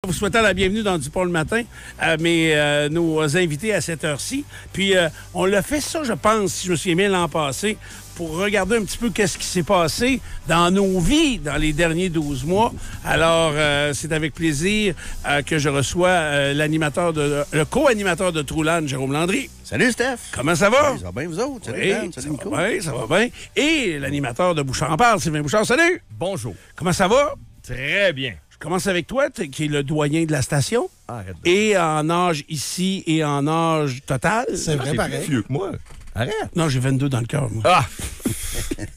vous souhaitant la bienvenue dans DuPont le matin à nos invités à cette heure-ci. Puis, on l'a fait ça, je pense, si je me souviens bien, l'an passé, pour regarder un petit peu qu'est-ce qui s'est passé dans nos vies dans les derniers 12 mois. Alors, c'est avec plaisir que je reçois le co-animateur de Troulan, Jérôme Landry. Salut, Steph. Comment ça va? Ça va bien, vous autres? Salut, Oui, Dan. Salut, Nico. Oui, ça va bien. Et l'animateur de Bouchard en parle, Sylvain Bouchard. Salut! Bonjour. Comment ça va? Très bien. Je commence avec toi, qui est le doyen de la station. Arrête. Et en âge ici et en âge total. C'est vrai, pareil. Plus vieux que moi. Arrête. Non, j'ai 22 dans le cœur, moi. Ah!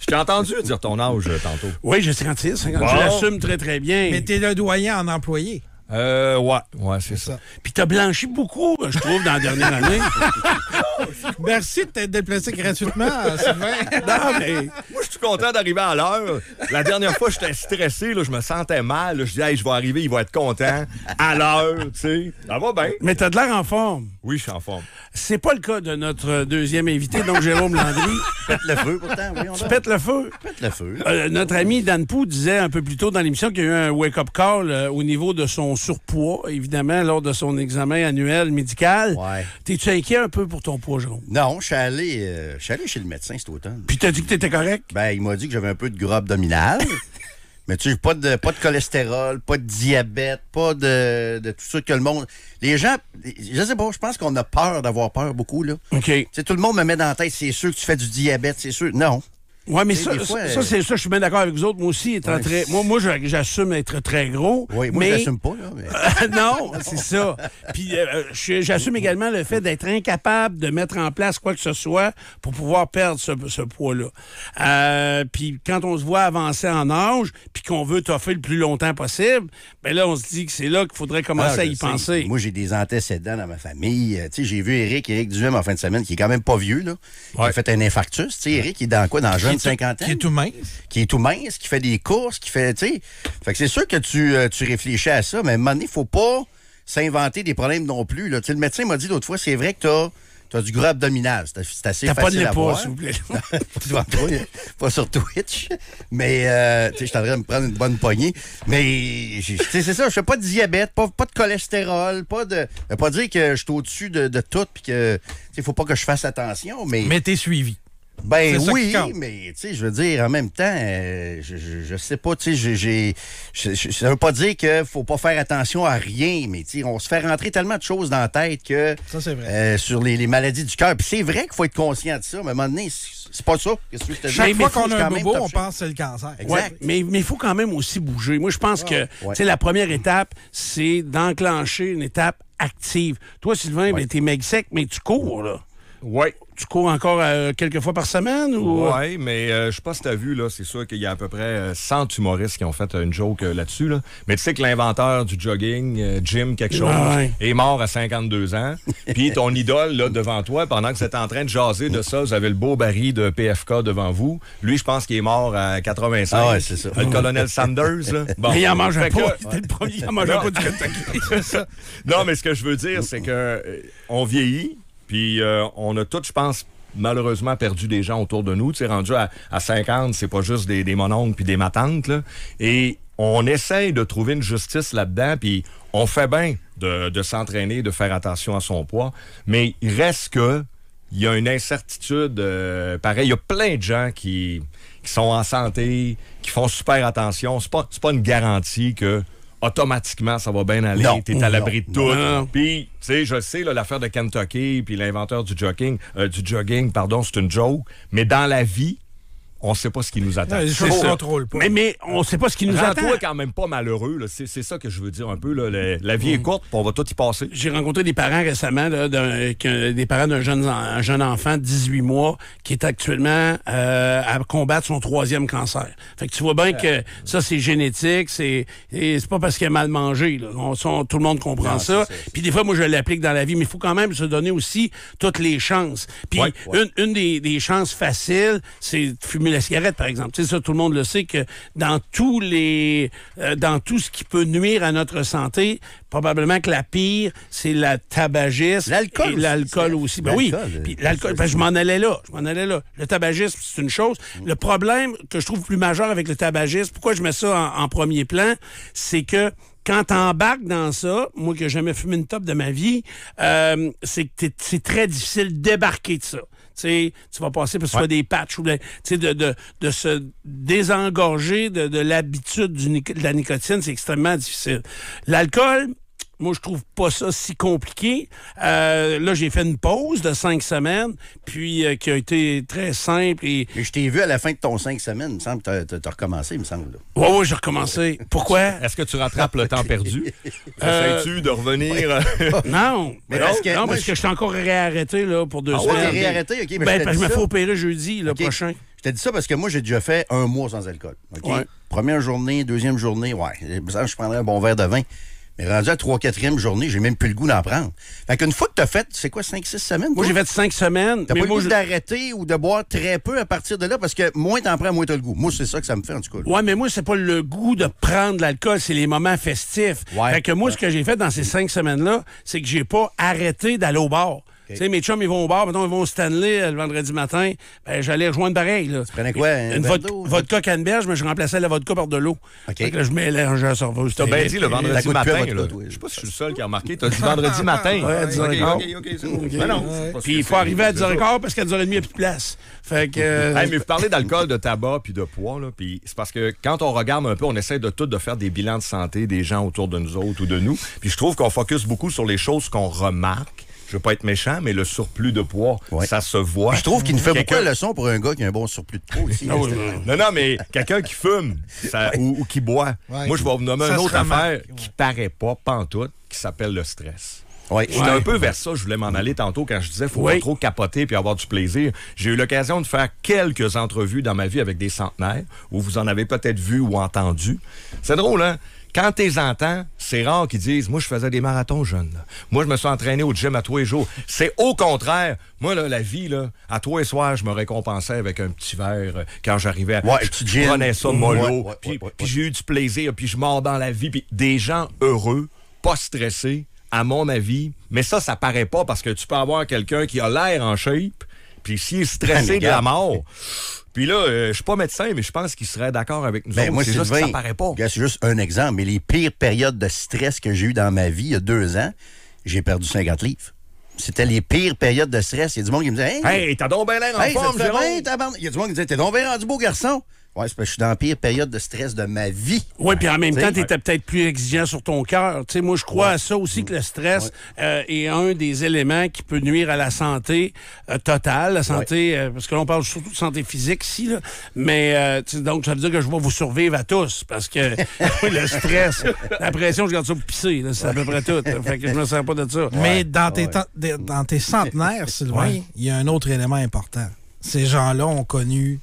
Je t'ai entendu dire ton âge tantôt. Oui, j'ai 56, 50. Wow. Je l'assume très, très bien. Mais t'es le doyen en employé. Ouais, c'est ça. Puis t'as blanchi beaucoup, je trouve, dans la dernière année. Merci de t'être déplacé gratuitement, Sylvain. Non, mais... Moi, je suis content d'arriver à l'heure. La dernière fois, j'étais stressé, là, je me sentais mal. Là, je dis, hey, je vais arriver, il va être content. À l'heure, tu sais. Ça va bien. Mais t'as de l'air en forme. Oui, je suis en forme. C'est pas le cas de notre deuxième invité, donc Jérôme Landry. Pète le feu, pourtant. Oui, Tu pètes le feu. Pète le feu. Notre ami Dan Pou disait un peu plus tôt dans l'émission qu'il y a eu un wake-up call au niveau de son surpoids, évidemment, lors de son examen annuel médical. Ouais. T'es-tu inquiet un peu pour ton poids, Jérôme? Non, je suis allé chez le médecin cet automne. Puis t'as dit que t'étais correct? Ben, il m'a dit que j'avais un peu de gras abdominal. Mais tu sais, pas de cholestérol, pas de diabète, pas de tout ça que le monde... Les gens, je sais pas, je pense qu'on a peur d'avoir peur beaucoup, là. OK. Tu sais, tout le monde me met dans la tête, c'est sûr que tu fais du diabète, c'est sûr. Non. Ouais, mais Tu sais, ça, des fois, c'est ça, je suis bien d'accord avec vous autres. Moi aussi, étant Ouais, très. Moi, j'assume être très gros. Oui, moi, mais... j'assume pas, là. Mais... non, c'est ça. Puis j'assume également le fait d'être incapable de mettre en place quoi que ce soit pour pouvoir perdre ce poids-là. Puis quand on se voit avancer en âge, puis qu'on veut toffer le plus longtemps possible, ben là, on se dit que c'est là qu'il faudrait commencer à y penser. Moi, j'ai des antécédents dans ma famille. Tu sais, j'ai vu Éric Duhem en fin de semaine, qui est quand même pas vieux, là. Il a fait un infarctus. Tu sais, Éric, il est dans quoi? Dans jeune 50 ans? Qui est tout mince. Qui est tout mince, qui fait des courses, qui fait, tu sais. Fait que c'est sûr que tu réfléchis à ça, mais à un moment donné, il faut pas s'inventer des problèmes non plus, là. Tu sais, le médecin m'a dit l'autre fois, c'est vrai que t'as du gras abdominal. C'est assez T'as facile pas de à voir. s'il vous plaît. Pas sur Twitch. Mais, tu sais, je t'aimerais me prendre une bonne poignée. Mais, tu sais, c'est ça, je fais pas de diabète, pas de cholestérol, pas de... Ça veut pas dire que je suis au-dessus de tout, puis que, tu sais, faut pas que je fasse attention, mais... Mais t'es suivi. Ben C'est ça oui, qui compte. mais tu sais, je veux dire, en même temps, je sais pas, tu sais, ça veut pas dire qu'il faut pas faire attention à rien, mais tu sais, on se fait rentrer tellement de choses dans la tête que Ça, c'est vrai. sur les maladies du cœur. Puis c'est vrai qu'il faut être conscient de ça, mais à un moment donné, c'est pas ça. Qu'est-ce que je te dis? Chaque fois faut qu'on a quand un même bobo, on top pense que c'est le cancer. Exact. Ouais, mais il faut quand même aussi bouger. Moi, je pense que tu sais, la première étape, c'est d'enclencher une étape active. Toi, Sylvain, ben, t'es mec sec, mais tu cours, là. Oui. Tu cours encore quelques fois par semaine? Ou... Oui, mais je sais pas si tu as vu, là, c'est sûr qu'il y a à peu près 100 humoristes qui ont fait une joke là-dessus. Là. Mais tu sais que l'inventeur du jogging, Jim quelque chose, est mort à 52 ans. Puis ton idole, là, devant toi, pendant que vous êtes en train de jaser de ça, vous avez le beau baril de PFK devant vous. Lui, je pense qu'il est mort à 85. Ah ouais, c'est ça. Le colonel Sanders. Là. Bon. Mais il en mangeait Fait pas. que- C'était le premier qui en mangeait pas du Kentucky. C'est ça. Non, mais ce que je veux dire, c'est que on vieillit. Puis on a tous, je pense, malheureusement perdu des gens autour de nous. Tu sais, rendu à 50, c'est pas juste des mononcles puis des matantes, là. Et on essaye de trouver une justice là-dedans, puis on fait bien de s'entraîner, de faire attention à son poids. Mais il reste que il y a une incertitude. Pareil, il y a plein de gens qui sont en santé, qui font super attention. C'est pas une garantie que automatiquement, ça va bien aller, t'es à l'abri de tout. Non. Puis, tu sais, je sais, là, l'affaire de Kentucky, puis l'inventeur du jogging, c'est une joke, mais dans la vie, on sait pas ce qui nous attend. Les choses ne contrôlent pas. Mais on sait pas ce qui nous attend. Rends-toi quand même pas malheureux, là. C'est ça que je veux dire un peu, là. La vie est courte, puis on va tout y passer. J'ai rencontré des parents récemment, là, des parents d'un jeune enfant de 18 mois qui est actuellement à combattre son 3e cancer. Fait que tu vois bien que ça, c'est génétique, c'est pas parce qu'il a mal mangé. Là. Tout le monde comprend ça. Puis des fois, moi, je l'applique dans la vie, mais il faut quand même se donner aussi toutes les chances. Puis une des chances faciles, c'est de fumer la cigarette, par exemple. Tu sais, ça, tout le monde le sait que dans tout ce qui peut nuire à notre santé, probablement que la pire, c'est la tabagisme. L'alcool et l'alcool aussi. Ben oui. Puis l'alcool, ben, je m'en allais là. Le tabagisme, c'est une chose. Le problème que je trouve plus majeur avec le tabagisme, pourquoi je mets ça en premier plan, c'est que quand t'embarques dans ça, moi qui n'ai jamais fumé une top de ma vie, c'est que c'est très difficile de débarquer de ça. Tu vas passer par soit des patchs ou de se désengorger de l'habitude de la nicotine, c'est extrêmement difficile. L'alcool, moi, je trouve pas ça si compliqué. Là, j'ai fait une pause de 5 semaines, puis qui a été très simple. Mais je t'ai vu à la fin de ton 5 semaines, il me semble que t'as recommencé, il me semble. Oui, j'ai recommencé. Pourquoi? Est-ce que tu rattrapes le temps perdu? Essaies-tu de revenir? Non. Mais parce que je suis encore réarrêté là, pour 2 semaines. Ah ouais, t'es réarrêté? OK, mais parce que je me fais opérer jeudi, le prochain. Je t'ai dit ça parce que moi, j'ai déjà fait 1 mois sans alcool. OK? Ouais. Première journée, deuxième journée, je prendrais un bon verre de vin. Mais rendu à 3-4e journée, j'ai même plus le goût d'en prendre. Fait qu'une fois que t'as fait, c'est quoi, 5-6 semaines? Moi, j'ai fait 5 semaines. T'as pas le goût d'arrêter ou de boire très peu à partir de là, parce que moins t'en prends, moins t'as le goût. Moi, c'est ça que ça me fait, en tout cas. Ouais, mais moi, c'est pas le goût de prendre l'alcool, c'est les moments festifs. Ouais. Fait que moi, ce que j'ai fait dans ces 5 semaines-là, c'est que j'ai pas arrêté d'aller au bar. Tu sais, mes chums, ils vont au bar, mettons, ils vont au Stanley le vendredi matin. Ben, j'allais rejoindre pareil, là. Tu prenais quoi? Une vodka canneberge, mais je remplaçais la vodka par de l'eau. OK. Fait que là, je mélangeais à serveuse. T'as bien dit le vendredi matin. Vodka, Je sais pas si je suis le seul qui a remarqué. T'as dit vendredi matin. Ouais, à 10h15. OK, c'est bon. Ben non. Puis il faut arriver à 10h15 parce qu'à 10h30, il n'y a plus de place. Fait que... Hey, mais vous parlez d'alcool, de tabac puis de poids, là, puis c'est parce que quand on regarde un peu, on essaie de faire des bilans de santé des gens autour de nous autres ou de nous. Puis je trouve qu'on focus beaucoup sur les choses qu'on remarque. Je veux pas être méchant, mais le surplus de poids, ça se voit. Je trouve qu'il nous fait beaucoup de leçons pour un gars qui a un bon surplus de poids aussi. Non, mais quelqu'un qui fume ou qui boit. Ouais. Moi, je vais vous nommer une autre remarque, affaire qui paraît pas, pantoute, qui s'appelle le stress. Ouais. J'étais un peu vers ça, je voulais m'en aller tantôt quand je disais faut pas trop capoter puis avoir du plaisir. J'ai eu l'occasion de faire quelques entrevues dans ma vie avec des centenaires où vous en avez peut-être vu ou entendu. C'est drôle, hein? Quand t'es entends, c'est rare qu'ils disent « Moi, je faisais des marathons jeunes. Là. Moi, je me suis entraîné au gym à tous les jours. » C'est au contraire. Moi, là, la vie, là, à tous les soirs, je me récompensais avec un petit verre quand j'arrivais à... je prenais ça mollo, puis j'ai eu du plaisir, puis je mords dans la vie. Puis des gens heureux, pas stressés, à mon avis. Mais ça paraît pas parce que tu peux avoir quelqu'un qui a l'air en shape, puis s'il est stressé de la mort... Puis là, je suis pas médecin, mais je pense qu'il serait d'accord avec nous autres. Moi, c'est juste que ça paraît pas. C'est juste un exemple. Mais les pires périodes de stress que j'ai eues dans ma vie, il y a 2 ans, j'ai perdu 50 livres. C'était les pires périodes de stress. Il y a du monde qui me disait « Hey, t'as donc bien l'air en forme, Jérôme! » Il y a du monde qui me disait « T'es donc bien rendu beau garçon! » Ouais, c'est parce que je suis dans la pire période de stress de ma vie. Oui, puis en même temps, tu étais peut-être plus exigeant sur ton cœur. Tu sais, moi, je crois à ça aussi, que le stress est un des éléments qui peut nuire à la santé totale, la santé, parce que l'on parle surtout de santé physique ici, là. Mais donc, ça veut dire que je vais vous survivre à tous, parce que le stress, la pression, je garde ça pour pisser, là, c'est à peu près tout. Fait que je me sers pas de ça. Mais dans tes centenaires, Sylvain, il y a un autre élément important. Ces gens-là ont connu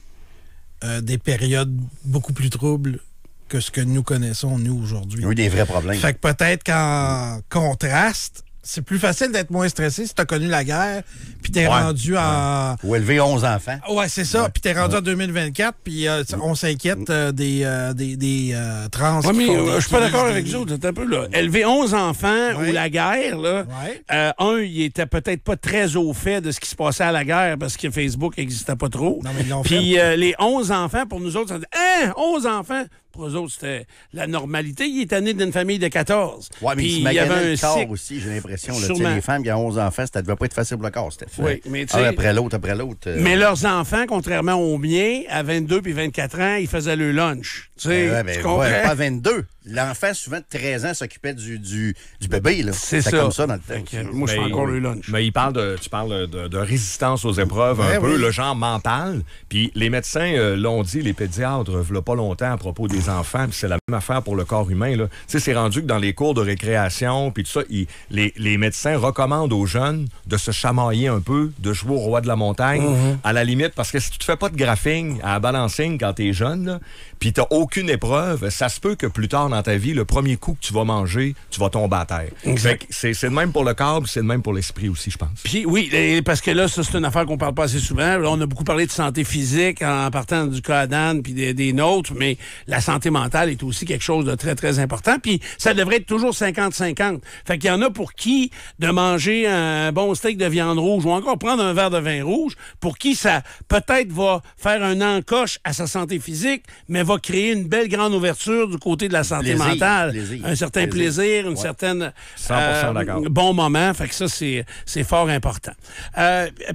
des périodes beaucoup plus troubles que ce que nous connaissons, nous, aujourd'hui. Il y a eu des vrais problèmes. Fait que peut-être qu'en contraste, c'est plus facile d'être moins stressé si t'as connu la guerre, puis t'es rendu en... Ou élever 11 enfants. Ouais, c'est ça. Puis t'es rendu en 2024, puis on s'inquiète des trans. Ouais, mais je suis pas d'accord avec vous autres. Un peu, là. Élever 11 enfants ou la guerre, là, il était peut-être pas très au fait de ce qui se passait à la guerre parce que Facebook n'existait pas trop. Non, mais ils l'ont puis fait. les 11 enfants, pour nous autres, ça dit « Hein? 11 enfants? » Pour eux autres, c'était la normalité. Il était né d'une famille de 14. Oui, mais il y avait un corps aussi, j'ai l'impression. Les femmes qui ont 11 enfants, ça devait pas être facile pour le corps. C'était oui, mais un après l'autre. Mais leurs enfants, contrairement aux miens, à 22 puis 24 ans, ils faisaient le lunch. Tu comprends? Pas 22. L'enfant, souvent de 13 ans, s'occupait du bébé. C'est ça. Comme ça dans le temps. Moi, je fais encore le lunch. Mais tu parles de résistance aux épreuves un peu, le genre mental. Puis les médecins l'ont dit, les pédiatres, il n'y a pas longtemps à propos des enfants, puis c'est la même affaire pour le corps humain. Tu sais, c'est rendu que dans les cours de récréation, puis tout ça, les médecins recommandent aux jeunes de se chamailler un peu, de jouer au roi de la montagne, à la limite, parce que si tu te fais pas de graphing à balancing quand t'es jeune, puis t'as aucune épreuve, ça se peut que plus tard dans ta vie, le premier coup que tu vas manger, tu vas tomber à terre. Fait que c'est le même pour le corps, puis c'est le même pour l'esprit aussi, je pense. Puis oui, parce que là, ça, c'est une affaire qu'on parle pas assez souvent. Là, on a beaucoup parlé de santé physique en partant du cas d'Anne puis des nôtres, mais la santé santé mentale est aussi quelque chose de très, très important. Puis ça devrait être toujours 50-50. Fait qu'il y en a pour qui de manger un bon steak de viande rouge ou encore prendre un verre de vin rouge, pour qui ça peut-être va faire un encoche à sa santé physique, mais va créer une belle grande ouverture du côté de la santé mentale. Un certain plaisir, une certaine 100% d'accord. bon moment. Fait que ça, c'est fort important.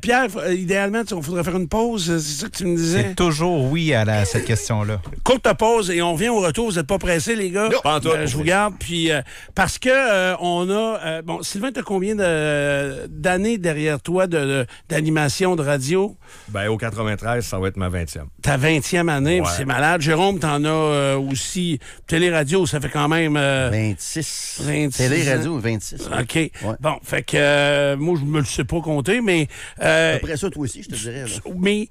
Pierre, idéalement, il faudrait faire une pause. C'est ça que tu me disais? C'est toujours oui à cette question-là. Courte pause et on revient au retour. Vous n'êtes pas pressés, les gars? Non, pas en tout. Je vous garde. Puis, parce que on a... bon, Sylvain, tu as combien d'années derrière toi d'animation de radio? Ben, au 93, ça va être ma 20e. Ta 20e année, Ouais. c'est malade. Jérôme, t'en as aussi. Télé-radio, ça fait quand même... 26. 26 Télé-radio, 26. OK. Ouais. Bon, fait que moi, je me le sais pas compter, mais... Après ça, toi aussi, je te dirais. Là. Mais...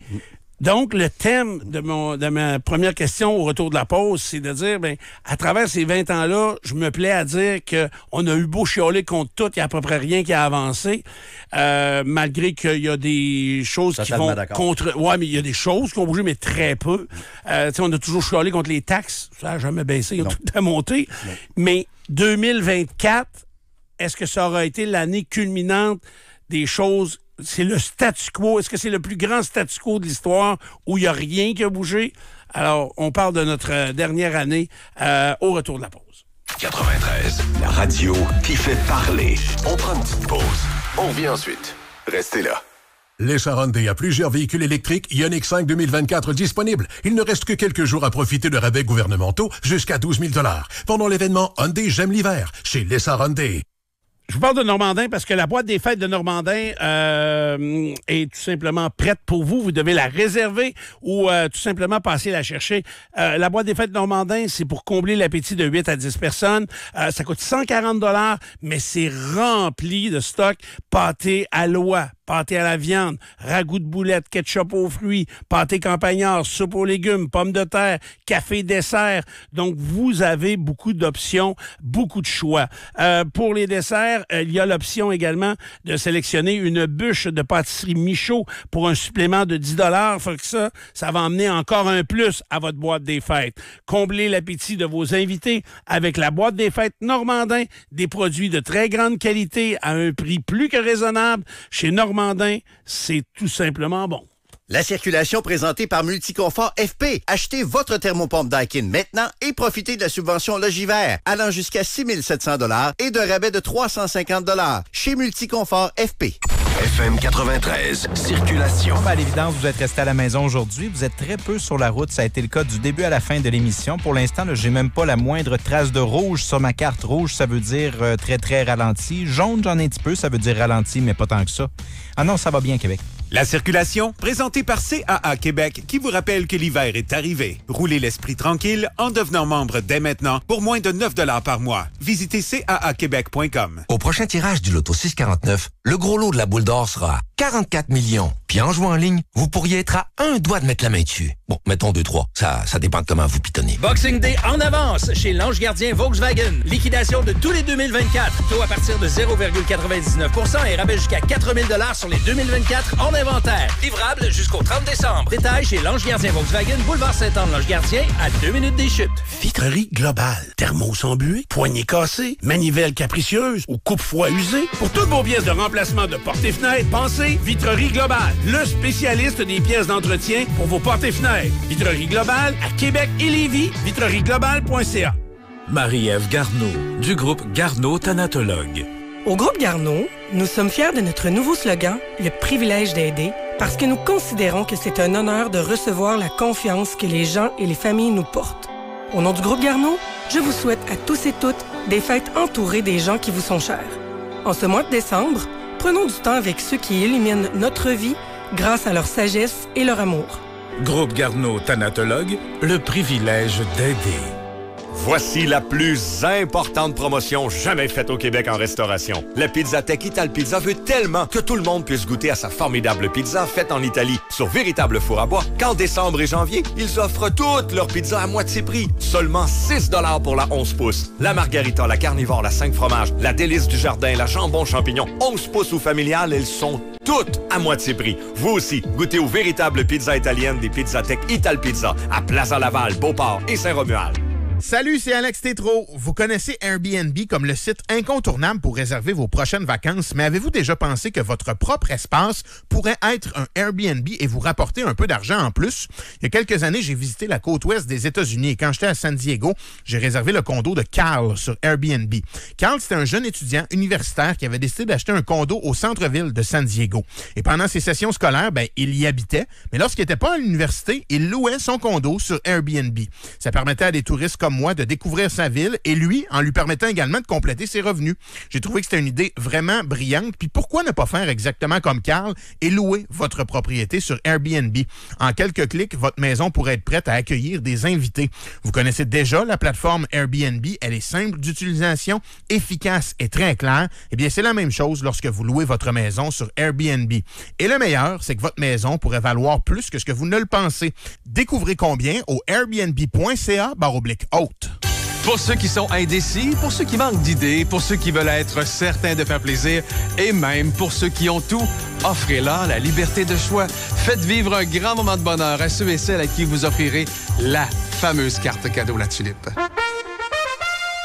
Donc, le thème de ma première question au retour de la pause, c'est de dire, ben, à travers ces 20 ans-là, je me plais à dire qu'on a eu beau chialer contre tout, il n'y a à peu près rien qui a avancé, malgré qu'il y a des choses Totalement qui vont d'accord. contre... Ouais, mais il y a des choses qui ont bougé, mais très peu. On a toujours chialé contre les taxes. Ça n'a jamais baissé, il a tout à monté. Mais 2024, est-ce que ça aura été l'année culminante des choses? C'est le statu quo. Est-ce que c'est le plus grand statu quo de l'histoire où il n'y a rien qui a bougé? Alors, on parle de notre dernière année au retour de la pause. 93, la radio qui fait parler. On prend une petite pause. On revient ensuite. Restez là. Léchar Hyundai a plusieurs véhicules électriques Ioniq 5 2024 disponibles. Il ne reste que quelques jours à profiter de rabais gouvernementaux jusqu'à 12 000 $ pendant l'événement Hyundai J'aime l'hiver chez Léchar Hyundai. Je vous parle de Normandin parce que la boîte des fêtes de Normandin est tout simplement prête pour vous. Vous devez la réserver ou tout simplement passer la chercher. La boîte des fêtes de Normandin, c'est pour combler l'appétit de 8 à 10 personnes. Ça coûte 140 $, mais c'est rempli de stock. Pâté à l'oie, pâté à la viande, ragoût de boulettes, ketchup aux fruits, pâté campagnard, soupe aux légumes, pommes de terre, café dessert. Donc, vous avez beaucoup d'options, beaucoup de choix. Pour les desserts, il y a l'option également de sélectionner une bûche de pâtisserie Michaud pour un supplément de 10 $. Fait que ça va emmener encore un plus à votre boîte des fêtes. Comblez l'appétit de vos invités avec la boîte des fêtes Normandin, des produits de très grande qualité à un prix plus que raisonnable. Chez Normandin, c'est tout simplement bon. La circulation présentée par Multiconfort FP. Achetez votre thermopompe Daikin maintenant et profitez de la subvention Logivert allant jusqu'à 6 700 $ et d'un rabais de 350 $ chez Multiconfort FP. FM 93, circulation. À l'évidence, vous êtes resté à la maison aujourd'hui. Vous êtes très peu sur la route. Ça a été le cas du début à la fin de l'émission. Pour l'instant, j'ai même pas la moindre trace de rouge sur ma carte. Rouge, ça veut dire très, très ralenti. Jaune, j'en ai un petit peu. Ça veut dire ralenti, mais pas tant que ça. Ah non, ça va bien, Québec. La circulation, présentée par CAA Québec, qui vous rappelle que l'hiver est arrivé. Roulez l'esprit tranquille en devenant membre dès maintenant pour moins de 9 $ par mois. Visitez caaquebec.com. Au prochain tirage du Loto 649, le gros lot de la boule d'or sera à 44 millions. Puis en jouant en ligne, vous pourriez être à un doigt de mettre la main dessus. Bon, mettons 2-3. Ça dépend de comment vous pitonnez. Boxing Day en avance chez l'Ange Gardien Volkswagen. Liquidation de tous les 2024. Taux à partir de 0,99% et rabais jusqu'à 4 000 $ sur les 2024 en inventaire. Livrable jusqu'au 30 décembre. Détails chez l'Ange Gardien Volkswagen, boulevard Saint-Anne-Lange Gardien, à 2 minutes des chutes. Vitrerie Globale. Thermos embué, poignées cassées, manivelle capricieuse ou coupe-froid usé. Pour toutes vos pièces de remplacement de portes et fenêtres, pensez Vitrerie Globale. Le spécialiste des pièces d'entretien pour vos portes et fenêtres. Vitrerie Globale à Québec et Lévis. vitrerieglobale.ca. Marie-Ève Garneau, du groupe Garneau Thanatologue. Au groupe Garneau, nous sommes fiers de notre nouveau slogan « Le privilège d'aider » parce que nous considérons que c'est un honneur de recevoir la confiance que les gens et les familles nous portent. Au nom du groupe Garneau, je vous souhaite à tous et toutes des fêtes entourées des gens qui vous sont chers. En ce mois de décembre, prenons du temps avec ceux qui illuminent notre vie grâce à leur sagesse et leur amour. Groupe Garneau Thanatologue, le privilège d'aider. Voici la plus importante promotion jamais faite au Québec en restauration. La Pizzatech Ital Pizza veut tellement que tout le monde puisse goûter à sa formidable pizza faite en Italie sur véritable four à bois qu'en décembre et janvier, ils offrent toutes leurs pizzas à moitié prix. Seulement 6 $ pour la 11 pouces. La Margarita, la Carnivore, la 5 fromages, la Délice du Jardin, la Jambon Champignon, 11 pouces ou familiale, elles sont toutes à moitié prix. Vous aussi, goûtez aux véritables pizzas italiennes des Pizzatech Ital Pizza à Plaza Laval, Beauport et Saint-Romuald. Salut, c'est Alex Tétrault. Vous connaissez Airbnb comme le site incontournable pour réserver vos prochaines vacances, mais avez-vous déjà pensé que votre propre espace pourrait être un Airbnb et vous rapporter un peu d'argent en plus? Il y a quelques années, j'ai visité la côte ouest des États-Unis et quand j'étais à San Diego, j'ai réservé le condo de Carl sur Airbnb. Carl, c'était un jeune étudiant universitaire qui avait décidé d'acheter un condo au centre-ville de San Diego. Et pendant ses sessions scolaires, il y habitait, mais lorsqu'il n'était pas à l'université, il louait son condo sur Airbnb. Ça permettait à des touristes comme moi de découvrir sa ville et lui, en lui permettant également de compléter ses revenus. J'ai trouvé que c'était une idée vraiment brillante. Puis pourquoi ne pas faire exactement comme Carl et louer votre propriété sur Airbnb? En quelques clics, votre maison pourrait être prête à accueillir des invités. Vous connaissez déjà la plateforme Airbnb. Elle est simple d'utilisation, efficace et très claire. Eh bien, c'est la même chose lorsque vous louez votre maison sur Airbnb. Et le meilleur, c'est que votre maison pourrait valoir plus que ce que vous ne le pensez. Découvrez combien au airbnb.ca/haute. Pour ceux qui sont indécis, pour ceux qui manquent d'idées, pour ceux qui veulent être certains de faire plaisir et même pour ceux qui ont tout, offrez-leur la liberté de choix. Faites vivre un grand moment de bonheur à ceux et celles à qui vous offrirez la fameuse carte cadeau La Tulipe.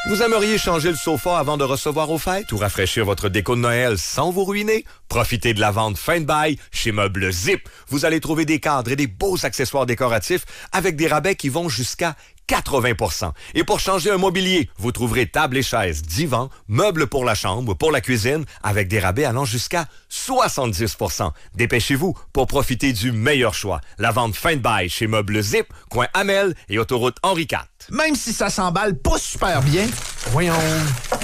Vous aimeriez changer le sofa avant de recevoir aux fêtes ou rafraîchir votre déco de Noël sans vous ruiner? Profitez de la vente fin de bail chez Meubles Zip. Vous allez trouver des cadres et des beaux accessoires décoratifs avec des rabais qui vont jusqu'à 80%. Et pour changer un mobilier, vous trouverez tables et chaises, divans, meubles pour la chambre, pour la cuisine, avec des rabais allant jusqu'à 70%. Dépêchez-vous pour profiter du meilleur choix. La vente fin de bail chez Meubles Zip, coin Hamel et autoroute Henri IV. Même si ça s'emballe pas super bien, voyons,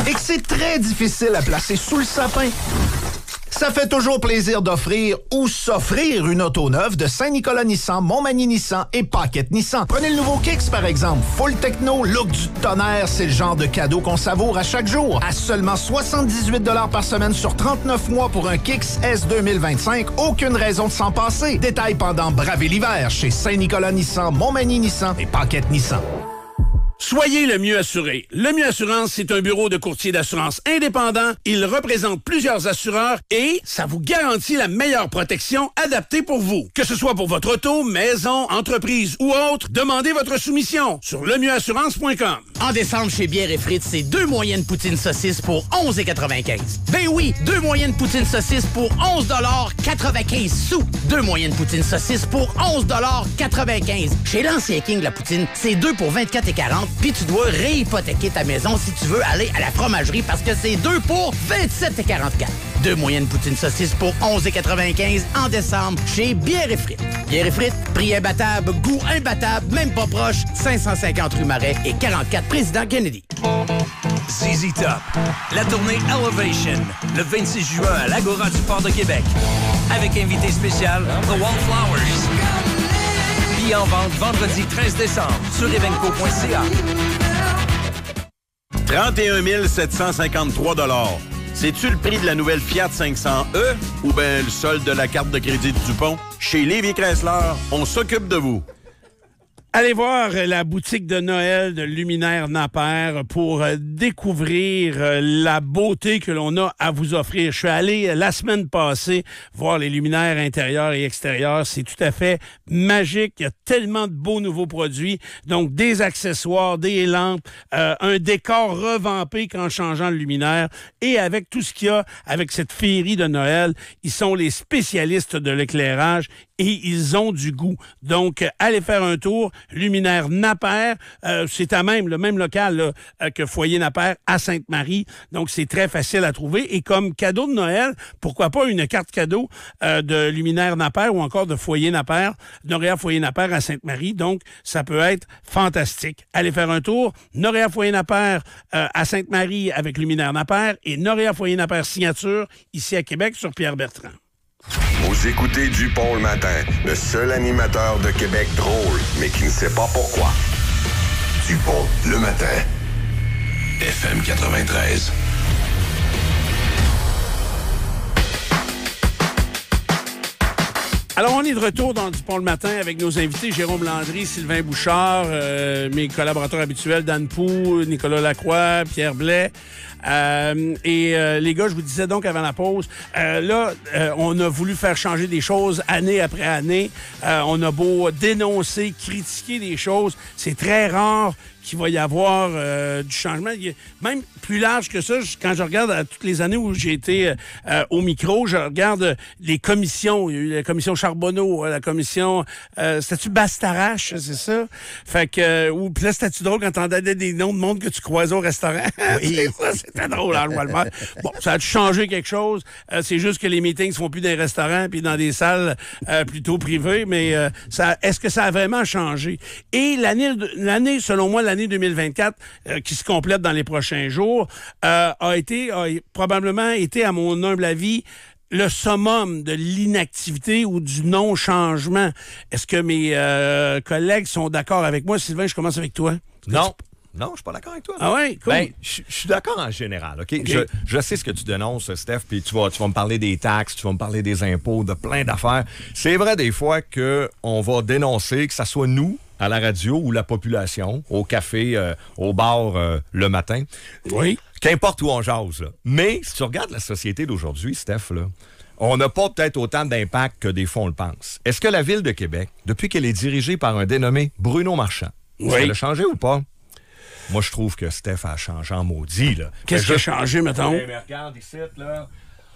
et que c'est très difficile à placer sous le sapin, ça fait toujours plaisir d'offrir ou s'offrir une auto neuve de Saint-Nicolas Nissan, Montmagny Nissan et Paquette Nissan. Prenez le nouveau Kicks, par exemple. Full techno, look du tonnerre, c'est le genre de cadeau qu'on savoure à chaque jour. À seulement 78 $ par semaine sur 39 mois pour un Kicks S 2025, aucune raison de s'en passer. Détail pendant Braver l'hiver chez Saint-Nicolas Nissan, Montmagny Nissan et Paquette Nissan. Soyez le mieux assuré. Le Mieux Assurance, c'est un bureau de courtier d'assurance indépendant. Il représente plusieurs assureurs et ça vous garantit la meilleure protection adaptée pour vous. Que ce soit pour votre auto, maison, entreprise ou autre, demandez votre soumission sur lemieuxassurance.com. En décembre, chez Bière et Frites, c'est 2 moyennes poutines saucisses pour 11,95. Ben oui, 2 moyennes poutines saucisses pour 11,95 sous. 2 moyennes poutines saucisses pour 11,95. Chez l'Ancien King, la poutine, c'est 2 pour 24,40. Puis tu dois réhypothéquer ta maison si tu veux aller à la fromagerie parce que c'est 2 pour 27,44. 2 moyennes poutines saucisses pour 11,95 en décembre chez Bière et Frites. Bière et Frites, prix imbattable, goût imbattable, même pas proche, 550 rue Marais et 44 Président Kennedy. ZZ Top, la tournée Elevation, le 26 juin à l'Agora du Port de Québec. Avec invité spécial, The Wallflowers. Billets en vente vendredi 13 décembre sur evenco.ca. 31 753 $. C'est-tu le prix de la nouvelle Fiat 500e ou bien le solde de la carte de crédit de Dupont? Chez Lévy Chrysler, on s'occupe de vous. Allez voir la boutique de Noël de Luminaires Napper pour découvrir la beauté que l'on a à vous offrir. Je suis allé la semaine passée voir les luminaires intérieurs et extérieurs. C'est tout à fait magique. Il y a tellement de beaux nouveaux produits. Donc, des accessoires, des lampes, un décor revampé qu'en changeant le luminaire. Et avec tout ce qu'il y a, avec cette féerie de Noël, ils sont les spécialistes de l'éclairage et ils ont du goût. Donc, allez faire un tour. Luminaire Napper, c'est à même le même local là, que Foyer Napper à Sainte-Marie. Donc, c'est très facile à trouver. Et comme cadeau de Noël, pourquoi pas une carte cadeau de Luminaire Napper ou encore de Foyer Napper, Noréa Foyer Napper à Sainte-Marie. Donc, ça peut être fantastique. Allez faire un tour. Noréa Foyer Napper à Sainte-Marie avec Luminaire Napper et Noréa Foyer Napper Signature ici à Québec sur Pierre-Bertrand. Vous écoutez Dupont le matin, le seul animateur de Québec drôle, mais qui ne sait pas pourquoi. Dupont le matin. FM 93. Alors, on est de retour dans Dupont le matin avec nos invités Jérôme Landry, Sylvain Bouchard, mes collaborateurs habituels Dan Pou, Nicolas Lacroix, Pierre Blais. Les gars, je vous disais donc avant la pause, on a voulu faire changer des choses année après année. On a beau dénoncer, critiquer des choses. C'est très rare qu'il va y avoir du changement. Même plus large que ça, quand je regarde toutes les années où j'ai été au micro, je regarde les commissions. Il y a eu la commission Charbonneau, la commission... c'était-tu Bastarache, c'est ça? Fait que... Ou puis là, c'était-tu drôle quand t'entendais des noms de monde que tu croisais au restaurant? Oui. Ça, c'était drôle, hein, normalement. Bon, ça a changé quelque chose. C'est juste que les meetings se font plus dans les restaurants puis dans des salles plutôt privées, mais est-ce que ça a vraiment changé? Et l'année, selon moi, l'année 2024, qui se complète dans les prochains jours, a probablement été, à mon humble avis, le summum de l'inactivité ou du non-changement. Est-ce que mes collègues sont d'accord avec moi? Sylvain, je commence avec toi. Non. Non, je suis pas d'accord avec toi. Ah ouais, cool. Ben, je suis d'accord en général, OK? Je sais ce que tu dénonces, Steph, puis tu vas me parler des taxes, tu vas me parler des impôts, de plein d'affaires. C'est vrai des fois qu'on va dénoncer, que ça soit nous, à la radio, ou la population, au café, au bar le matin. Oui. Qu'importe où on jase, là. Mais si tu regardes la société d'aujourd'hui, Steph, là, on n'a pas peut-être autant d'impact que des fois on le pense. Est-ce que la Ville de Québec, depuis qu'elle est dirigée par un dénommé Bruno Marchand, est-ce qu'elle a changé ou pas? Moi, je trouve que Steph a changé en maudit, là. Qu'est-ce qui a changé, mettons? Mais regarde ici, là.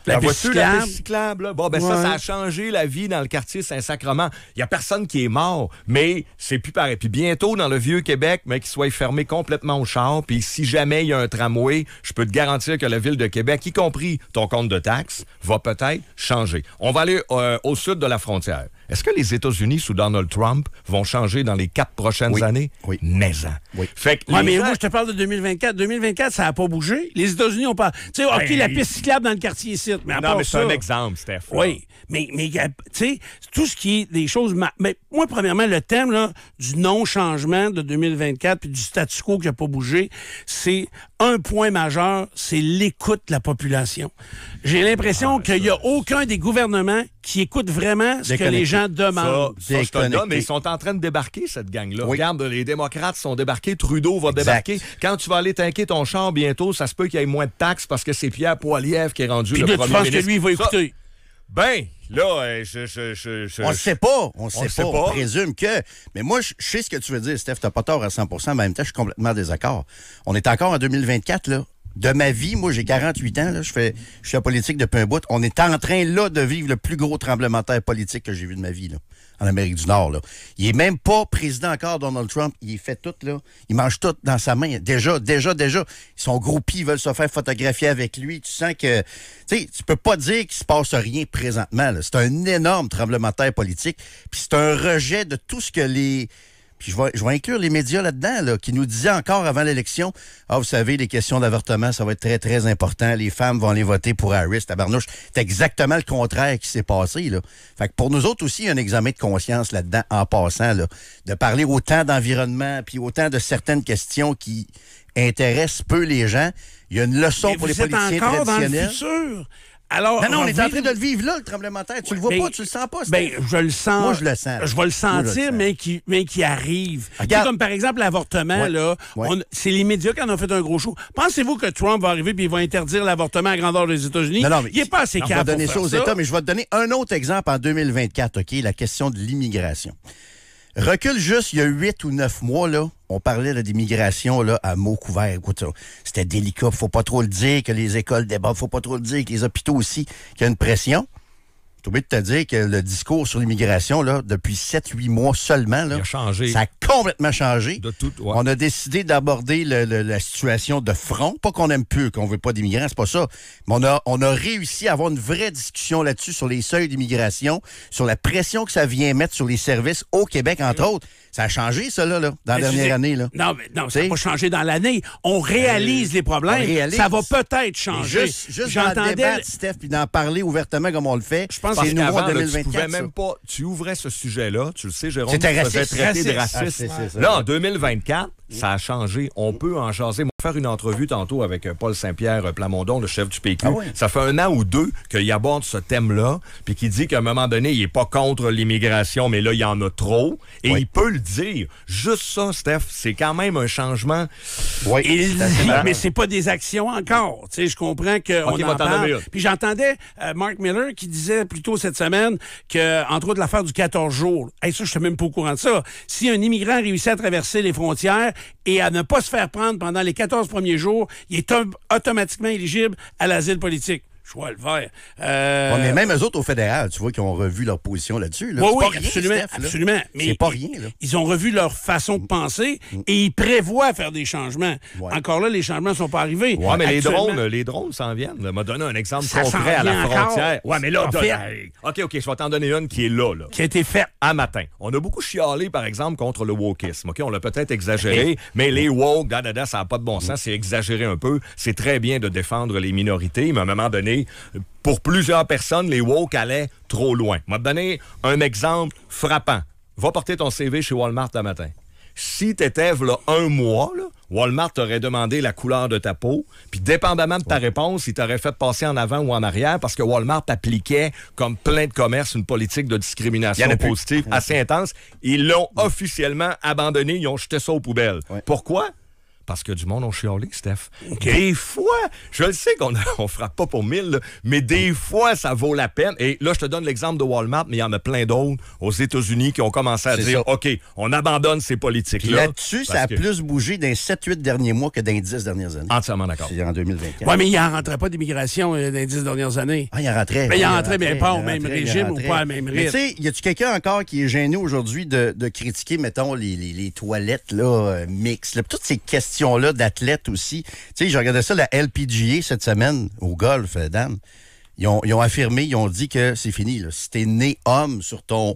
La piste cyclable, là. Bon, ben ça a changé la vie dans le quartier Saint-Sacrement. Il y a personne qui est mort, mais c'est plus pareil. Puis bientôt, dans le Vieux-Québec, mais qu'il soit fermé complètement au char, puis si jamais il y a un tramway, je peux te garantir que la Ville de Québec, y compris ton compte de taxes, va peut-être changer. On va aller au sud de la frontière. Est-ce que les États-Unis, sous Donald Trump, vont changer dans les 4 prochaines années? Oui. Mais-en. Oui. Fait que mais moi, je te parle de 2024. 2024, ça n'a pas bougé. Les États-Unis ont pas... Tu sais, OK, la piste cyclable dans le quartier ici, mais à part mais ça... c'est un exemple, Steph. Oui, mais tu sais, tout ce qui est des choses... Mais moi, premièrement, le thème là, du non-changement de 2024 puis du statu quo qui n'a pas bougé, c'est un point majeur, c'est l'écoute de la population. J'ai l'impression qu'il n'y a aucun des gouvernements qui écoute vraiment ce que les gens demandent. Ça, je te le donne, mais ils sont en train de débarquer, cette gang-là. Oui. Regarde, les démocrates sont débarqués, Trudeau va débarquer. Quand tu vas aller tanker ton char bientôt, ça se peut qu'il y ait moins de taxes parce que c'est Pierre Poilievre qui est rendu le premier ministre. Tu penses que lui, il va écouter? Ben, là, on ne sait pas. On présume que... Mais moi, je sais ce que tu veux dire, Steph. T'as pas tort à 100 %, mais en même temps, je suis complètement en désaccord. On est encore en 2024, là. De ma vie, moi, j'ai 48 ans, là, je suis en politique depuis un bout. On est en train, là, de vivre le plus gros tremblement de terre politique que j'ai vu de ma vie, là, en Amérique du Nord, là. Il est même pas président encore, Donald Trump. Il est fait tout, là. Il mange tout dans sa main. Déjà. Ils sont groupis, ils veulent se faire photographier avec lui. Tu sens que... Tu sais, tu peux pas dire qu'il se passe rien présentement, là. C'est un énorme tremblement de terre politique. Puis c'est un rejet de tout ce que les... Puis je vais inclure les médias là-dedans, là, qui nous disaient encore avant l'élection, vous savez, les questions d'avortement, ça va être très, très important. Les femmes vont aller voter pour Harris, tabarnouche. C'est exactement le contraire qui s'est passé, là. Fait que pour nous autres aussi, il y a un examen de conscience là-dedans, en passant, là, de parler autant d'environnement, puis autant de certaines questions qui intéressent peu les gens. Il y a une leçon pour les politiciens traditionnels. Dans le futur. Alors, non, on est en train de le vivre là, le tremblement de terre. Tu le vois pas, tu le sens pas. Je le sens. Moi, je le sens. Je vais le sentir, mais qui arrive. Comme par exemple l'avortement, là, c'est les médias qui en ont fait un gros show. Pensez-vous que Trump va arriver et il va interdire l'avortement à grandeur des États-Unis? Non, mais il n'est pas assez capable. On va donner ça aux États, mais je vais te donner un autre exemple en 2024, OK? La question de l'immigration. Recule juste, il y a 8 ou 9 mois, là, on parlait là, d'immigration là, à mots couverts. Écoute, c'était délicat. Faut pas trop le dire que les écoles débordent. Faut pas trop le dire que les hôpitaux aussi, qu'il y a une pression. Je suis obligé de te dire que le discours sur l'immigration, là, depuis 7-8 mois seulement, là, il a changé. Ça a complètement changé. De tout, ouais. On a décidé d'aborder la situation de front. Pas qu'on aime plus, qu'on veut pas d'immigrants, c'est pas ça. Mais on a réussi à avoir une vraie discussion là-dessus sur les seuils d'immigration, sur la pression que ça vient mettre sur les services au Québec, entre autres. Ça a changé, ça, là, dans la dernière année. Là. Non, ça n'a pas changé dans l'année. On réalise les problèmes. Ça va peut-être changer. Juste d'en débattre, Steph, puis d'en parler ouvertement comme on le fait. Je pense que c'est nouveau en 2024. Tu pouvais même pas... Tu ouvrais ce sujet-là, tu le sais, Jérôme, c'était raciste. Traité de raciste. Là, en 2024, Ça a changé. On peut en jaser. Moi, faire une entrevue tantôt avec Paul Saint-Pierre Plamondon, le chef du PQ. Ah oui? Ça fait 1 an ou 2 qu'il aborde ce thème-là, puis qu'il dit qu'à un moment donné, il n'est pas contre l'immigration, mais là, il y en a trop. Et il peut le dire. Juste ça, Steph, c'est quand même un changement. Oui. Mais c'est pas des actions encore. Tu sais, je comprends qu'on en parle. Puis j'entendais Mark Miller qui disait plus tôt cette semaine que, entre autres, l'affaire du 14 jours. Hey, ça, je suis même pas au courant de ça. Si un immigrant réussit à traverser les frontières et à ne pas se faire prendre pendant les 14 premiers jours, il est automatiquement éligible à l'asile politique. Je vois le vert. Mais même eux autres au fédéral, tu vois, qui ont revu leur position là-dessus. Là. Oui, c'est pas rien, absolument. Steph, absolument. Mais c'est pas rien. Là. Ils ont revu leur façon de penser et ils prévoient faire des changements. Ouais. Encore là, les changements ne sont pas arrivés. Oui, mais les drones s'en viennent. M'a donné un exemple concret à la frontière. Oui, mais là, OK, je vais t'en donner une qui est là. Qui a été faite. À matin. On a beaucoup chialé, par exemple, contre le wokisme. OK, on l'a peut-être exagéré, mais les woke, ça n'a pas de bon sens, c'est exagéré un peu. C'est très bien de défendre les minorités, mais à un moment donné, pour plusieurs personnes, les woke allaient trop loin. Je vais te donner un exemple frappant. Va porter ton CV chez Walmart le matin. Si t'étais là 1 mois, là, Walmart t'aurait demandé la couleur de ta peau, puis dépendamment de ta réponse, il t'aurait fait passer en avant ou en arrière parce que Walmart appliquait, comme plein de commerces, une politique de discrimination positive assez intense. Ils l'ont officiellement abandonné, ils ont jeté ça aux poubelles. Pourquoi? Parce que du monde ont chialé, Steph. Okay. Des fois, je le sais qu'on frappe pas pour 1000, là, mais des fois, ça vaut la peine. Et là, je te donne l'exemple de Walmart, mais il y en a plein d'autres aux États-Unis qui ont commencé à dire, OK, on abandonne ces politiques-là. Là-dessus, ça a plus bougé dans les 7-8 derniers mois que dans les 10 dernières années. Entièrement d'accord. C'est en 2024. Oui, mais il n'en rentrait pas d'immigration dans les 10 dernières années. Ah, il en rentrait. Mais il en rentrait, mais pas au même régime ou pas à même rythme. Mais tu sais, y a-tu quelqu'un encore qui est gêné aujourd'hui de critiquer, mettons, les toilettes là, mixtes, toutes ces questions-là d'athlètes aussi. Tu sais, j'ai regardé ça, la LPGA cette semaine, au golf, Dan. Ils ont affirmé, ils ont dit que c'est fini. Là. Si t'es né homme sur ton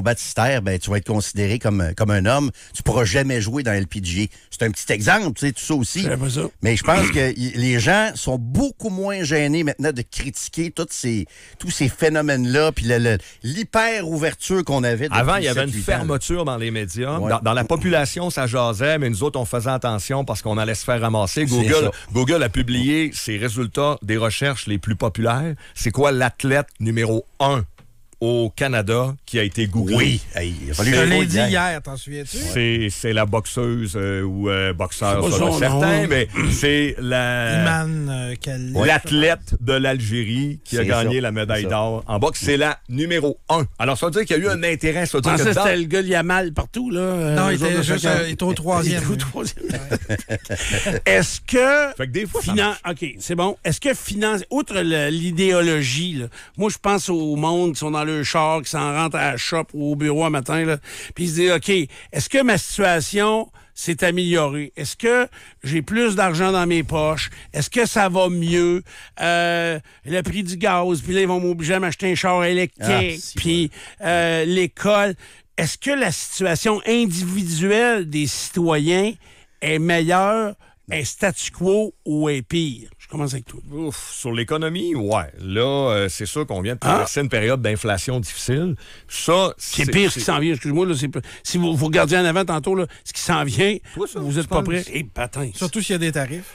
baptistère, ben tu vas être considéré comme un homme. Tu pourras jamais jouer dans LPGA. C'est un petit exemple, tu sais, tout ça aussi. Pas ça. Mais je pense que les gens sont beaucoup moins gênés maintenant de critiquer tous ces phénomènes-là, puis l'hyper-ouverture qu'on avait depuis Avant, il y avait 7, une fermeture dans les médias. Ouais. Dans la population, ça jasait, mais nous autres, on faisait attention parce qu'on allait se faire ramasser. Google a publié ses résultats des recherches les plus populaires. C'est quoi l'athlète numéro 1 au Canada qui a été googlé? Oui. Je l'ai dit hier, t'en souviens-tu? C'est la boxeuse ou boxeur, selon certains, mais c'est l'athlète de l'Algérie qui a gagné la médaille d'or en boxe. C'est la numéro 1. Alors, ça veut dire qu'il y a eu un intérêt. Ça veut dire que c'était le gars, il y a mal partout. Là, non, il était juste il était au 3e. Est-ce que... Fait que des fois, OK, c'est bon. Est-ce que outre l'idéologie, là, moi, je pense au monde qui sont dans le char, qui s'en rentrent à la shop ou au bureau un matin, là, puis ils se disent, OK, est-ce que ma situation s'est améliorée? Est-ce que j'ai plus d'argent dans mes poches? Est-ce que ça va mieux? Le prix du gaz, puis là, ils vont m'obliger à m'acheter un char électrique, puis l'école. Est-ce que la situation individuelle des citoyens est meilleure, est statu quo ou est pire? Je commence avec toi. Sur l'économie, ouais. Là, c'est sûr qu'on vient de traverser une période d'inflation difficile. Ça, c'est pire ce qui s'en vient. Excuse-moi, là, si vous regardiez en avant tantôt, là, ce qui s'en vient, vous n'êtes pas prêts. Et patin. Surtout s'il y a des tarifs.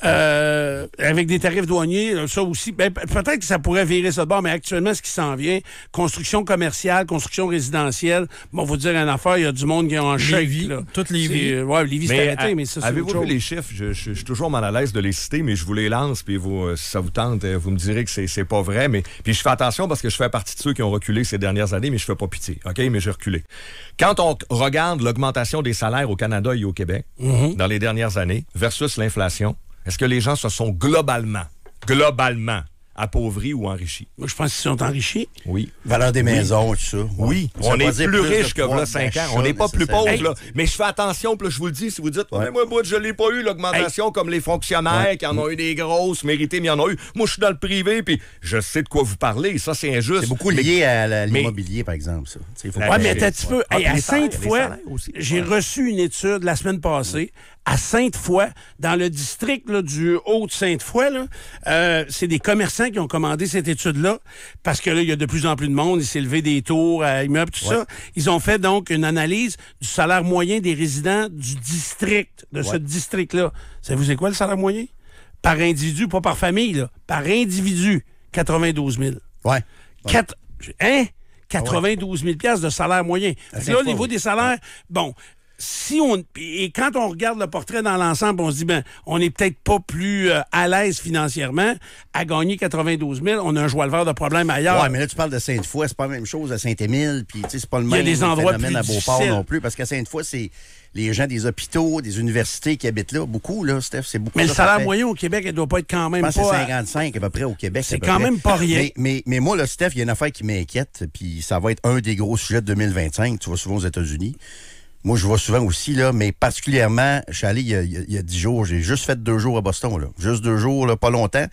Avec des tarifs douaniers, ça aussi. Ben, peut-être que ça pourrait virer ça de bord, mais actuellement, ce qui s'en vient, construction commerciale, construction résidentielle, bon, vous dire une affaire, il y a du monde qui est en chèque. Toutes les vies. Ouais, Lévis s'est arrêté, mais ça, c'est avez-vous vu les chiffres? Je suis toujours mal à l'aise de les citer, mais je vous les lance, puis si ça vous tente, vous me direz que c'est pas vrai. Mais puis je fais attention parce que je fais partie de ceux qui ont reculé ces dernières années, mais je fais pas pitié, OK? Mais j'ai reculé. Quand on regarde l'augmentation des salaires au Canada et au Québec dans les dernières années versus l'inflation, est-ce que les gens se sont globalement appauvris ou enrichis? Moi, je pense qu'ils sont enrichis. Oui. Valeur des maisons, tout ça. Oui. On est plus riche que là 5 ans. On n'est pas plus pauvre, là. Mais je fais attention, puis là, je vous le dis, si vous dites, moi, je l'ai pas eu, l'augmentation, comme les fonctionnaires qui en ont eu des grosses, méritées, mais il y en a eu. Moi, je suis dans le privé, puis je sais de quoi vous parlez. Ça, c'est injuste. C'est beaucoup lié à l'immobilier, par exemple, ça. Oui, mais attends un petit peu. À Sainte-Foy, j'ai reçu une étude la semaine passée À Sainte-Foy, dans le district là, du Haut-de-Sainte-Foy, c'est des commerçants qui ont commandé cette étude-là, parce que là, il y a de plus en plus de monde, il s'est levé des tours à immeubles, tout ça. Ils ont fait donc une analyse du salaire moyen des résidents du district, de ce district-là. Savez-vous c'est quoi le salaire moyen? Par individu, pas par famille, là. Par individu, 92 000. Ouais. 92 000 piastres de salaire moyen. Là, au niveau des salaires, bon, et quand on regarde le portrait dans l'ensemble, on se dit, on n'est peut-être pas plus à l'aise financièrement à gagner 92 000. On a un joie le vert de problème ailleurs. Oui, mais là, tu parles de Sainte-Foy, c'est pas la même chose à Saint-Émile, puis c'est pas le même phénomène à Beauport non plus, parce qu'à Sainte-Foy, c'est les gens des hôpitaux, des universités qui habitent là, beaucoup, là, Steph, c'est beaucoup. Mais le salaire moyen au Québec, elle doit pas être quand même pas... Je pense que c'est 55 à peu près au Québec. C'est quand même pas rien. Mais moi, là, Steph, il y a une affaire qui m'inquiète, puis ça va être un des gros sujets de 2025. Tu vas souvent aux États-Unis. Moi, je vais souvent aussi, là, mais particulièrement, je suis allé il y a 10 jours, j'ai juste fait 2 jours à Boston, là. Juste 2 jours, là, pas longtemps.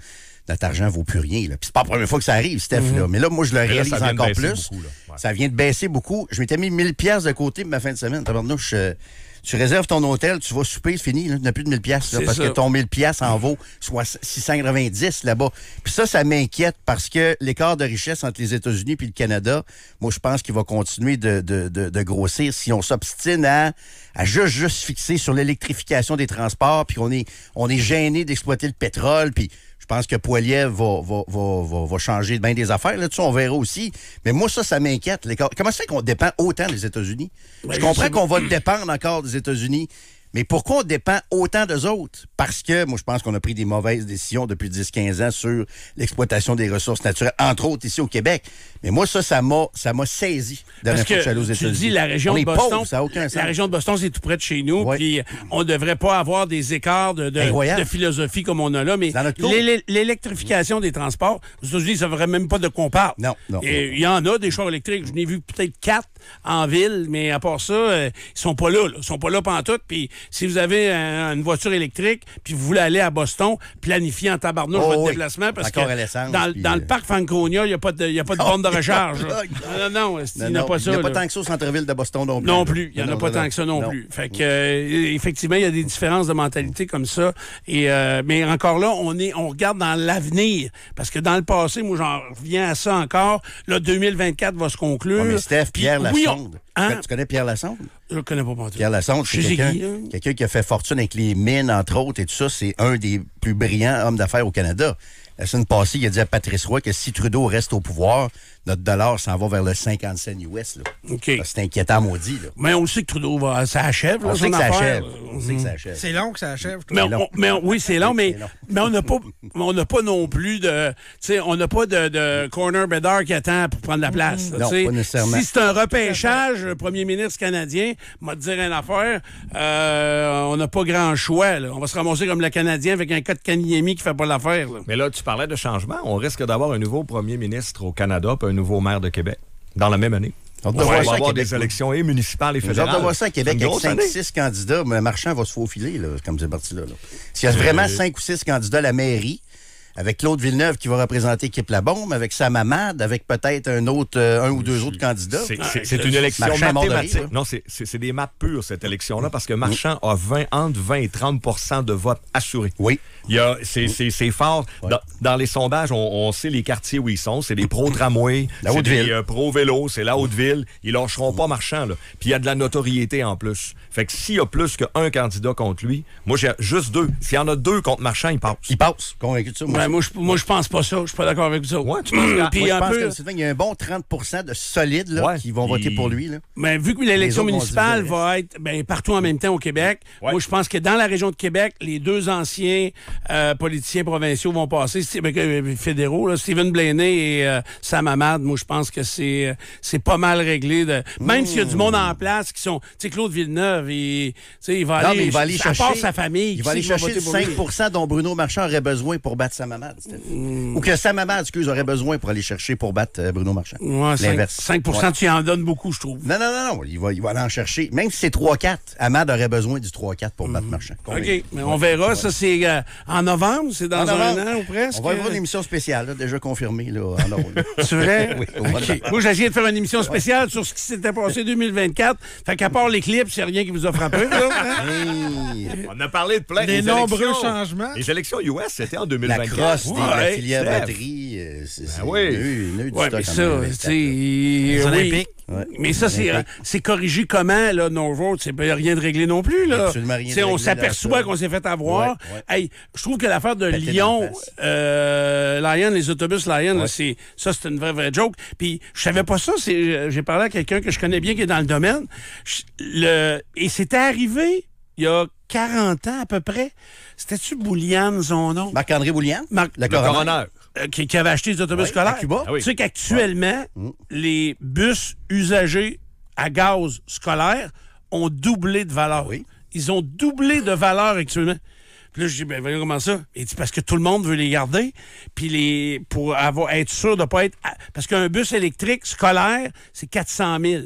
Notre argent vaut plus rien, là. Puis c'est pas la première fois que ça arrive, Steph, là. Mais là, moi, je le réalise encore plus. Beaucoup, ça vient de baisser beaucoup. Je m'étais mis 1000 pièces de côté pour ma fin de semaine. Tu réserves ton hôtel, tu vas souper, c'est fini, là. Tu n'as plus de 1000 pièces, parce que ton 1000 pièces en vaut soit 690 là-bas. Puis ça m'inquiète parce que l'écart de richesse entre les États-Unis et le Canada, moi, je pense qu'il va continuer de grossir si on s'obstine à juste fixer sur l'électrification des transports, puis on est gêné d'exploiter le pétrole, puis je pense que Poilievre va changer bien des affaires. Là-dessus, on verra aussi. Mais moi, ça m'inquiète. Comment ça fait qu'on dépend autant des États-Unis? Je comprends qu'on va dépendre encore des États-Unis. Mais pourquoi on dépend autant d'eux autres? Parce que, moi, je pense qu'on a pris des mauvaises décisions depuis 10-15 ans sur l'exploitation des ressources naturelles, entre autres ici au Québec. Mais moi, ça m'a saisi. Parce que tu dis, la région de Boston, pauvres, ça n'a aucun sens. La région de Boston, c'est tout près de chez nous, puis on ne devrait pas avoir des écarts de philosophie comme on a là, mais l'électrification des transports, aux États-Unis, ça ne devrait même pas de qu'on parle. Non. Il y en a des chars électriques, je n'ai vu peut-être 4 en ville, mais à part ça, ils sont pas là. Ils sont pas là pantoute, puis si vous avez une voiture électrique, puis vous voulez aller à Boston, planifiez en tabarnouche votre déplacement, parce que dans le parc Franconia, il n'y a pas de borne de recharge. Non, il n'y a pas ça. Il n'y a pas tant que ça au centre-ville de Boston non plus. Non plus, il n'y en a pas tant que ça non plus. Fait que, effectivement, il y a des différences de mentalité comme ça. Mais encore là, on regarde dans l'avenir, parce que dans le passé, moi, j'en reviens à ça encore. Là, 2024 va se conclure. Mais Steph, Pierre Lassonde. Tu connais Pierre Lassonde? Je le connais pas pantoute. Pierre Lassonde, c'est quelqu'un qui a fait fortune avec les mines, entre autres, et tout ça. C'est un des plus brillants hommes d'affaires au Canada. La semaine passée, il a dit à Patrice Roy que si Trudeau reste au pouvoir, notre dollar s'en va vers le 50 cents US. Là. Okay. C'est inquiétant, maudit. Là. Mais on sait que Trudeau ça achève. On sait que ça achève. On sait que ça achève. C'est long que ça achève. Oui, c'est long, mais on n'a pas non plus de... On n'a pas de corner bedard qui attend pour prendre la place. Non, pas nécessairement. Si c'est un repêchage, le premier ministre canadien m'a dit une affaire, on n'a pas grand choix. Là. On va se ramasser comme le Canadien avec un cas de Kaniemi qui fait pas l'affaire. Mais là, tu parlais de changement. On risque d'avoir un nouveau premier ministre au Canada puis un nouveau maire de Québec dans la même année. On va avoir des élections et municipales et fédérales. On va voir ça à Québec avec 5-6 candidats. Mais le marchand va se faufiler, là, comme c'est parti là. S'il y a vraiment 5 ou 6 candidats à la mairie, avec Claude Villeneuve qui va représenter Équipe La Bombe, avec Sam Hamad, avec peut-être un ou deux autres candidats. C'est une élection mathématique. Non, c'est des maths pures, cette élection-là, parce que Marchand a entre 20 et 30 de votes assurés. Oui. C'est fort. Ouais. Dans les sondages, on sait les quartiers où ils sont. C'est des pro-tramway, c'est des pro-vélo, c'est la Haute-Ville. Ils lâcheront pas Marchand, là. Puis il y a de la notoriété en plus. Fait que s'il y a plus qu'un candidat contre lui, moi, j'ai juste 2. S'il y en a 2 contre Marchand, il passe. Il passe, convaincu de ça. Moi, je pense pas ça. Je suis pas d'accord avec ça. Ouais, tu penses que, je pense qu'il y a un bon 30 de solides là, qui vont voter pour lui. Là. Mais vu que l'élection municipale va être partout en même temps au Québec, moi, je pense que dans la région de Québec, les 2 anciens politiciens provinciaux vont passer, fédéraux, là, Stephen Blaney et Sam Hamad. Moi, je pense que c'est pas mal réglé. Même s'il y a du monde en place qui sont... Tu sais, Claude Villeneuve, il va aller chercher... À part sa famille. Il va aller chercher 5 dont Bruno Marchand aurait besoin pour battre Sam Mamad. Ou que Sam Mamad, aurait besoin pour aller chercher pour battre Bruno Marchand. Ouais, 5 tu en donnes beaucoup, je trouve. Non. Il va aller en chercher. Même si c'est 3-4, Ahmad aurait besoin du 3-4 pour battre Marchand. OK, mais on verra. Ça, c'est en novembre. C'est dans un an ou presque. On va avoir une émission spéciale, là, déjà confirmée là, en novembre. C'est vrai? Oui. Okay. Moi, j'ai essayé de faire une émission spéciale sur ce qui s'était passé 2024. Fait qu'à part l'éclipse, c'est rien qui vous a frappé. Là, hein? On a parlé de plein des nombreux changements. Les élections US, c'était en 2024. La crosse la filière batterie. Oui, mais ça, les Olympiques. Ouais. Mais ça, c'est corrigé comment, là, no vote? C'est rien de réglé non plus, là. Absolument rien de réglé. On s'aperçoit qu'on s'est fait avoir. Ouais. Hey, je trouve que l'affaire de Lyon, les autobus Lion, c'est une vraie joke. Puis, je savais pas ça. J'ai parlé à quelqu'un que je connais bien qui est dans le domaine. Et c'était arrivé il y a 40 ans à peu près. C'était-tu Bouliane, son nom? Marc-André Bouliane? Le coroner. Qui avait acheté des autobus scolaires. À Cuba. Tu sais qu'actuellement, les bus usagés à gaz scolaire ont doublé de valeur. Oui. Ils ont doublé de valeur actuellement. Puis là, je dis, voyons comment ça? Il dit, parce que tout le monde veut les garder. Puis pour être sûr de ne pas être... Parce qu'un bus électrique scolaire, c'est 400 000.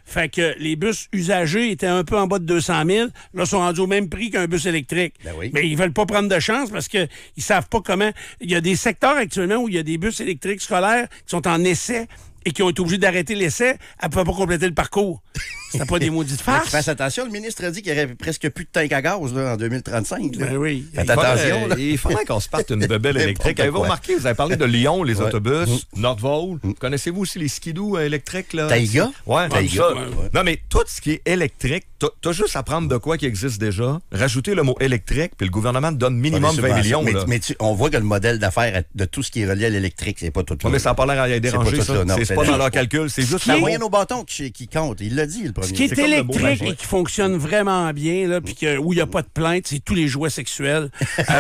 Fait que les bus usagés étaient un peu en bas de 200 000. Là, ils sont rendus au même prix qu'un bus électrique. Ben oui. Mais ils veulent pas prendre de chance parce qu'ils savent pas comment... Il y a des secteurs actuellement où il y a des bus électriques scolaires qui sont en essai et qui ont été obligés d'arrêter l'essai. Elle ne pouvait pas compléter le parcours. C'était pas des maudites farces. Fais attention, le ministre a dit qu'il y aurait presque plus de tank à gaz là, en 2035. Là. Ben oui. Faites attention. Il faudrait qu'on se parte une bebelle électrique. Avez-vous remarqué, vous avez parlé de Lyon, les autobus, Nordvolt. Connaissez-vous aussi les skidoo électriques? Là? Taïga? Ouais, Taïga. Non, mais tout ce qui est électrique, t'as juste à prendre de quoi qui existe déjà, rajouter le mot électrique, puis le gouvernement te donne minimum 20 millions. Mais on voit que le modèle d'affaires de tout ce qui est relié à l'électrique, c'est pas tout là. Mais ça n'a pas l'air à déranger, ça. C'est pas dans leur calcul. C'est juste la moyenne au bâton qui compte. Il l'a dit, le premier. Ce qui est électrique et qui fonctionne vraiment bien, là, puis où il n'y a pas de plainte, c'est tous les jouets sexuels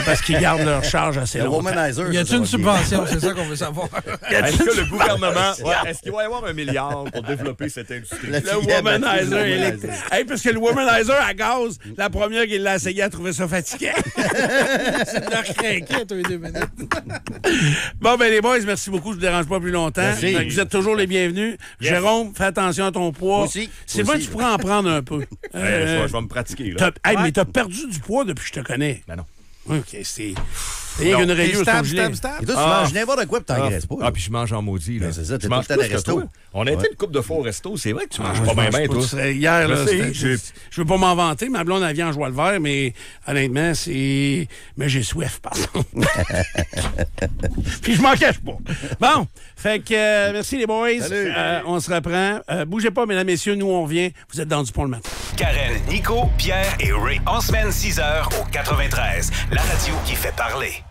parce qu'ils gardent leur charge assez longtemps. Y a-t-il une subvention? C'est ça qu'on veut savoir. Est-ce que le gouvernement... est-ce qu'il va y avoir 1 milliard pour développer cette industrie? Le womanizer électrique. Hey, parce que le womanizer à gaz, la première qui l'a essayé, a trouvé ça fatigant. C'est de leur craquer, tous les 2 minutes. Bon, ben les boys, merci beaucoup. Je ne vous dérange pas plus longtemps. Vous êtes toujours les bienvenus. Yes. Jérôme, fais attention à ton poids. C'est vrai que tu pourrais en prendre un peu. Je vais me pratiquer. Là. Mais t'as perdu du poids depuis que je te connais. Ben non. OK, c'est rien qu'une rayure sur le gilet. Et toi, tu manges n'importe quoi et t'engraisses pas. Puis je mange en maudit. Là. C'est ça, tu manges tout le temps resto. On a été une couple de fois au resto. C'est vrai que tu manges pas bien, toi. Hier, là, je veux pas m'en vanter. Ma blonde, elle vient en joie le vert, mais honnêtement, c'est... Mais j'ai soif, pardon. Puis je m'en cache pas. Bon, fait que merci les boys. On se reprend. Bougez pas, mesdames, messieurs, nous on revient. Vous êtes dans Dupont le matin. Karen, Nico, Pierre et Ray. En semaine, 6h au 93. La radio qui fait parler.